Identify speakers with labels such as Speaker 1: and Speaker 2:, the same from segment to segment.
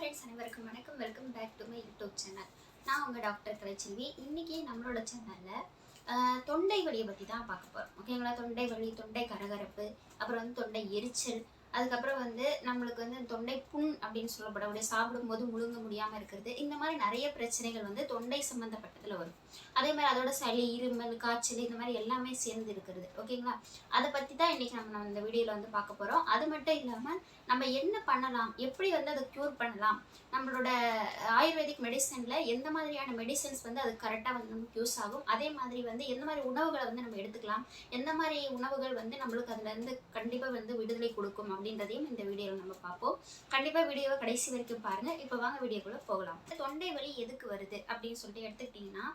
Speaker 1: Friends அனைவருக்கும் வணக்கம். Welcome back to my YouTube channel. நான் உங்கள் டாக்டர் கலைச்செல்வி. இன்றைக்கி நம்மளோட சேனலில் தொண்டை வலியை பற்றி தான் பார்க்க போகிறோம். ஓகேங்களா? தொண்டை வலி, தொண்டை கரகரப்பு, அப்புறம் தொண்டை எரிச்சல், அதுக்கப்புறம் நம்மளுக்கு தொண்டை புண் அப்படின்னு சொல்லப்படக்கூடிய சாப்பிடும்போது முழுங்க முடியாமல் இருக்கிறது. இந்த மாதிரி நிறைய பிரச்சனைகள் தொண்டை சம்மந்தப்பட்டதில் வரும். அதே மாதிரி அதோட சளி, இருமல், காய்ச்சல் இந்த மாதிரி எல்லாமே சேர்ந்து இருக்கிறது. ஓகேங்களா? அதை பற்றி தான் இன்றைக்கி நம்ம இந்த வீடியோவில் பார்க்க போகிறோம். அது மட்டும் இல்லாமல் நம்ம என்ன பண்ணலாம், எப்படி அதை க்யூர் பண்ணலாம், நம்மளோட ஆயுர்வேதிக் மெடிசனில் எந்த மாதிரியான மெடிசன்ஸ் அது கரெக்டாக நமக்கு யூஸ் ஆகும், அதே மாதிரி எந்த மாதிரி உணவுகளை நம்ம எடுத்துக்கலாம், எந்த மாதிரி உணவுகள் நம்மளுக்கு அதுலேருந்து கண்டிப்பாக விடுதலை கொடுக்கும் அப்படின்றதையும் இந்த வீடியோவில் நம்ம பார்ப்போம். கண்டிப்பாக வீடியோவை கடைசி வரைக்கும் பாருங்கள். இப்போ வாங்க வீடியோக்குள்ளே போகலாம். தொண்டை வலி எதுக்கு வருது அப்படின்னு சொல்லிட்டு எடுத்துக்கிட்டிங்கன்னா,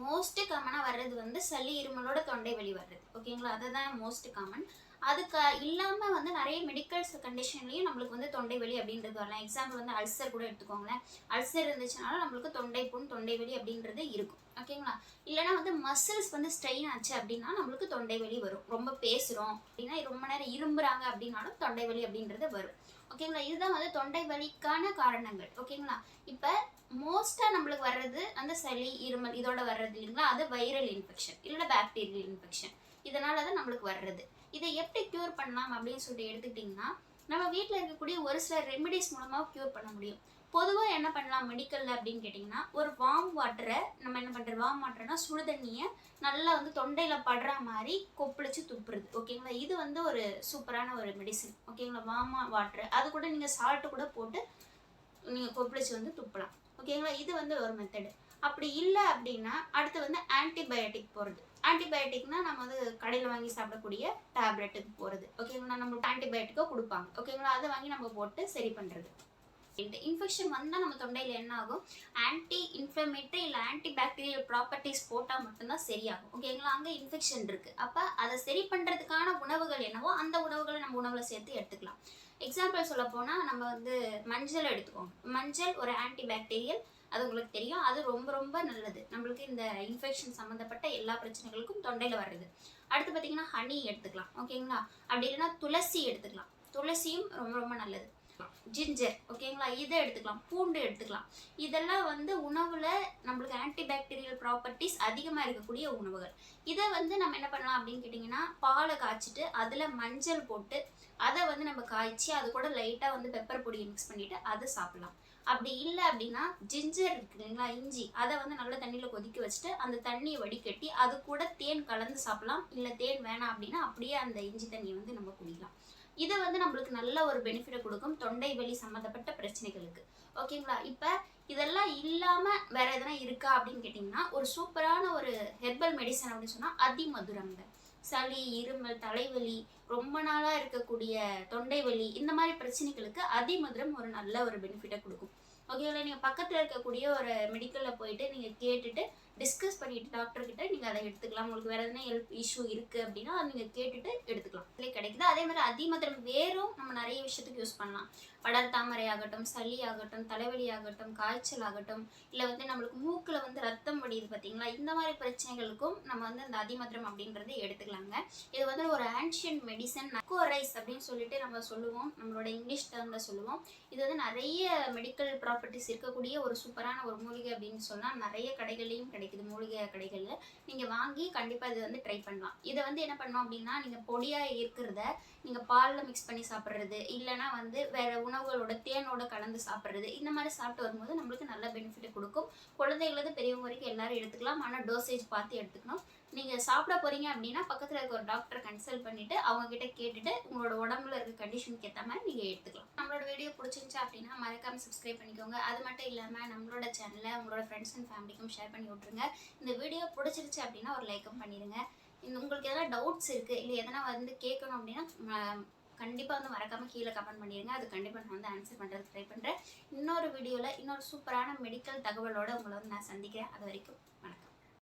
Speaker 1: மோஸ்ட் காமனாக வர்றது சளி, இருமலோட தொண்டை வலி வர்றது. ஓகேங்களா? அதுதான் மோஸ்ட் காமன். அதுக்கு இல்லாமல் நிறைய மெடிக்கல்ஸ் கண்டிஷன்லேயும் நம்மளுக்கு தொண்டை வலி அப்படின்றது வரலாம். எக்ஸாம்பிள் அல்சர் கூட எடுத்துக்கோங்களேன். அல்சர் இருந்துச்சுனாலும் நம்மளுக்கு தொண்டை புண், தொண்டை வலி அப்படின்றது இருக்கும். ஓகேங்களா? இல்லைனா மசில்ஸ் ஸ்ட்ரெயின் ஆச்சு அப்படின்னா நம்மளுக்கு தொண்டை வலி வரும். ரொம்ப பேசுகிறோம் அப்படின்னா, ரொம்ப நேரம் இரும்புறாங்க அப்படின்னாலும் தொண்டை வலி அப்படின்றது வரும். ஓகேங்களா? இதுதான் தொண்டை வலிக்கான காரணங்கள். ஓகேங்களா? இப்போ மோஸ்ட்டாக நம்மளுக்கு வர்றது சளி, இருமல் இதோட வர்றது இல்லைங்களா? அது வைரல் இன்ஃபெக்ஷன் இல்லைன்னா பாக்டீரியல் இன்ஃபெக்ஷன். இதனால தான் நம்மளுக்கு வர்றது. இதை எப்படி க்யூர் பண்ணலாம் அப்படின்னு சொல்லிட்டு எடுத்துக்கிட்டிங்கன்னா, நம்ம வீட்டில் இருக்கக்கூடிய ஒரு சில ரெமிடிஸ் மூலமாக க்யூர் பண்ண முடியும். பொதுவாக என்ன பண்ணலாம் மெடிக்கலில் அப்படின்னு கேட்டிங்கன்னா, ஒரு வார்ம் வாட்டரை நம்ம என்ன பண்ணுறது, வார்ம் வாட்டர்னா சுடு தண்ணியை நல்லா தொண்டையில் படுற மாதிரி கொப்பளிச்சு துப்புறது. ஓகேங்களா? இது ஒரு சூப்பரான ஒரு மெடிசன். ஓகேங்களா? வார்ம் வாட்டர் அது கூட நீங்கள் சால்ட்டு கூட போட்டு நீங்கள் கொப்பளிச்சு துப்பலாம். ஓகேங்களா? இது ஒரு மெத்தடு. அப்படி இல்லை அப்படின்னா அடுத்து ஆன்டிபயோட்டிக் போகிறது. ஆன்டிபயோட்டிக்னா நம்ம கடையில் வாங்கி சாப்பிடக்கூடிய டேப்லெட்டுக்கு போகிறது. ஓகேங்களா? நம்மளுக்கு ஆன்டிபயோட்டிக்கோ கொடுப்பாங்க. ஓகேங்களா? அதை வாங்கி நம்ம போட்டு சரி பண்ணுறது. இன்ஃபெக்ஷன் வந்தால் நம்ம தொண்டையில் என்ன ஆகும், ஆன்டி இன்ஃப்ளமேட்டரி இல்லை ஆன்டி பாக்டீரியல் ப்ராப்பர்ட்டிஸ் போட்டால் மட்டும்தான் சரியாகும். ஓகேங்களா? அங்கே இன்ஃபெக்ஷன் இருக்குது. அப்போ அதை சரி பண்ணுறதுக்கான உணவுகள் என்னவோ அந்த உணவுகளை நம்ம உணவில் சேர்த்து எடுத்துக்கலாம். எக்ஸாம்பிள் சொல்ல போனால் நம்ம மஞ்சள் எடுத்துக்கோங்க. மஞ்சள் ஒரு ஆன்டி பாக்டீரியல், அது உங்களுக்கு தெரியும். அது ரொம்ப ரொம்ப நல்லது நம்மளுக்கு இந்த இன்ஃபெக்ஷன் சம்மந்தப்பட்ட எல்லா பிரச்சனைகளுக்கும் தொண்டையில் வர்றது. அடுத்து பார்த்தீங்கன்னா ஹனி எடுத்துக்கலாம். ஓகேங்களா? அப்படி இல்லைன்னா துளசி எடுத்துக்கலாம். துளசியும் ரொம்ப ரொம்ப நல்லது. ஜிஞ்சர், ஓகேங்களா? இதை எடுத்துக்கலாம். பூண்டு எடுத்துக்கலாம். இதெல்லாம் உணவில் நம்மளுக்கு ஆன்டிபாக்டீரியல் ப்ராப்பர்ட்டிஸ் அதிகமாக இருக்கக்கூடிய உணவுகள். இதை நம்ம என்ன பண்ணலாம் அப்படின்னு கேட்டிங்கன்னா, பாலை காய்ச்சிட்டு அதில் மஞ்சள் போட்டு அதை நம்ம காய்ச்சி அது கூட லைட்டாக பெப்பர் பொடியை மிக்ஸ் பண்ணிவிட்டு அதை சாப்பிடலாம். அப்படி இல்லை அப்படின்னா ஜிஞ்சர் இருக்கு இல்லைங்களா, இஞ்சி, அதை நல்ல தண்ணியில் கொதிக்க வச்சுட்டு அந்த தண்ணியை வடிகட்டி அது கூட தேன் கலந்து சாப்பிடலாம். இல்லை தேன் வேணாம் அப்படின்னா அப்படியே அந்த இஞ்சி தண்ணியை நம்ம குடிக்கலாம். இதை நம்மளுக்கு நல்ல ஒரு பெனிஃபிட்டை கொடுக்கும் தொண்டை வலி சம்மந்தப்பட்ட பிரச்சனைகளுக்கு. ஓகேங்களா? இப்போ இதெல்லாம் இல்லாமல் வேற எதனா இருக்கா அப்படின்னு கேட்டிங்கன்னா, ஒரு சூப்பரான ஒரு ஹெர்பல் மெடிசன் அப்படின்னு சொன்னால் அதிமதுரங்க. சளி, இருமல், தலைவலி, ரொம்ப நாளாக இருக்கக்கூடிய தொண்டை வலி இந்த மாதிரி பிரச்சனைகளுக்கு அதிமதுரம் ஒரு நல்ல ஒரு பெனிஃபிட்டை கொடுக்கும். ஓகேங்களா? நீங்கள் பக்கத்தில் இருக்கக்கூடிய ஒரு மெடிக்கலில் போயிட்டு நீங்கள் கேட்டுட்டு டிஸ்கஸ் பண்ணிவிட்டு டாக்டர்கிட்ட நீங்கள் அதை எடுத்துக்கலாம். உங்களுக்கு வேறு எதனா ஹெல்த் இஷ்யூ இருக்குது அப்படின்னா அதை நீங்கள் கேட்டுட்டு எடுத்துக்கலாம். இல்லை கிடைக்குது. அதே மாதிரி அதிமதுரம் வேறும் நம்ம நிறைய விஷயத்துக்கு யூஸ் பண்ணலாம். படர் தாமரை ஆகட்டும், சளி ஆகட்டும், தலைவலி ஆகட்டும், காய்ச்சல் ஆகட்டும், இல்லை நம்மளுக்கு மூக்கில் ரத்தம் வடியுது பார்த்தீங்களா, இந்த மாதிரி பிரச்சனைகளுக்கும் நம்ம இந்த அதிமதுரம் அப்படின்றத எடுத்துக்கலாங்க. இது ஒரு ஆன்ஷியன்ட் மெடிசன். நக்கோரைஸ் அப்படின்னு சொல்லிட்டு நம்ம சொல்லுவோம், நம்மளோட இங்கிலீஷ் டேர்மில் சொல்லுவோம். இது நிறைய மெடிக்கல் ப்ராப்பர்ட்டிஸ் இருக்கக்கூடிய ஒரு சூப்பரான ஒரு மூலிகை அப்படின்னு சொன்னால் நிறைய கடைகள்லையும் கிடைக்குது. மூலிகை கடைகளில் நீங்கள் வாங்கி கண்டிப்பாக இது ட்ரை பண்ணலாம். இதை என்ன பண்ணோம் அப்படின்னா, நீங்கள் பொடியாக இருக்கிறத நீங்கள் பாலில் மிக்ஸ் பண்ணி சாப்பிட்றது, இல்லைனா வேறு உணவுகளோட தேனோட கலந்து சாப்பிட்றது, இந்த மாதிரி சாப்பிட்டு வரும்போது நம்மளுக்கு நல்ல பெனிஃபிட் கொடுக்கும். குழந்தைகளுக்கு பெரியவங்க வரைக்கும் எல்லாரும் எடுத்துக்கலாம். ஆனால் டோசேஜ் பார்த்து எடுத்துக்கணும். நீங்கள் சாப்பிட போகிறீங்க அப்படின்னா பக்கத்தில் இருக்க ஒரு டாக்டரை கன்சல்ட் பண்ணிவிட்டு அவங்கக்கிட்ட கேட்டுட்டு உங்களோட உடம்புல இருக்க கண்டிஷனுக்கு ஏற்ற மாதிரி நீங்கள் எடுத்துக்கலாம். நம்மளோட வீடியோ பிடிச்சிருந்துச்சா அப்படின்னா மறக்காமல் சப்ஸ்கிரைப் பண்ணிக்கோங்க. அது மட்டும் இல்லாமல் நம்மளோட சேனலை உங்களோட ஃப்ரெண்ட்ஸ் அண்ட் ஃபேமிலிக்கும் ஷேர் பண்ணி விட்ருங்க. இந்த வீடியோ பிடிச்சிருச்சு அப்படின்னா ஒரு லைக்கும் பண்ணிடுங்க. உங்களுக்கு எதனா டவுட்ஸ் இருக்குது இல்லை எதனா கேட்கணும் அப்படின்னா கண்டிப்பாக மறக்காமல் கீழே கமெண்ட் பண்ணிடுங்க. அது கண்டிப்பாக நான் ஆன்சர் பண்ணுறதுக்கு ட்ரை பண்ணுறேன். இன்னொரு வீடியோவில் இன்னொரு சூப்பரான மெடிக்கல் தகவலோடு உங்களை நான் சந்திக்கிறேன். அது வரைக்கும் வணக்கம்.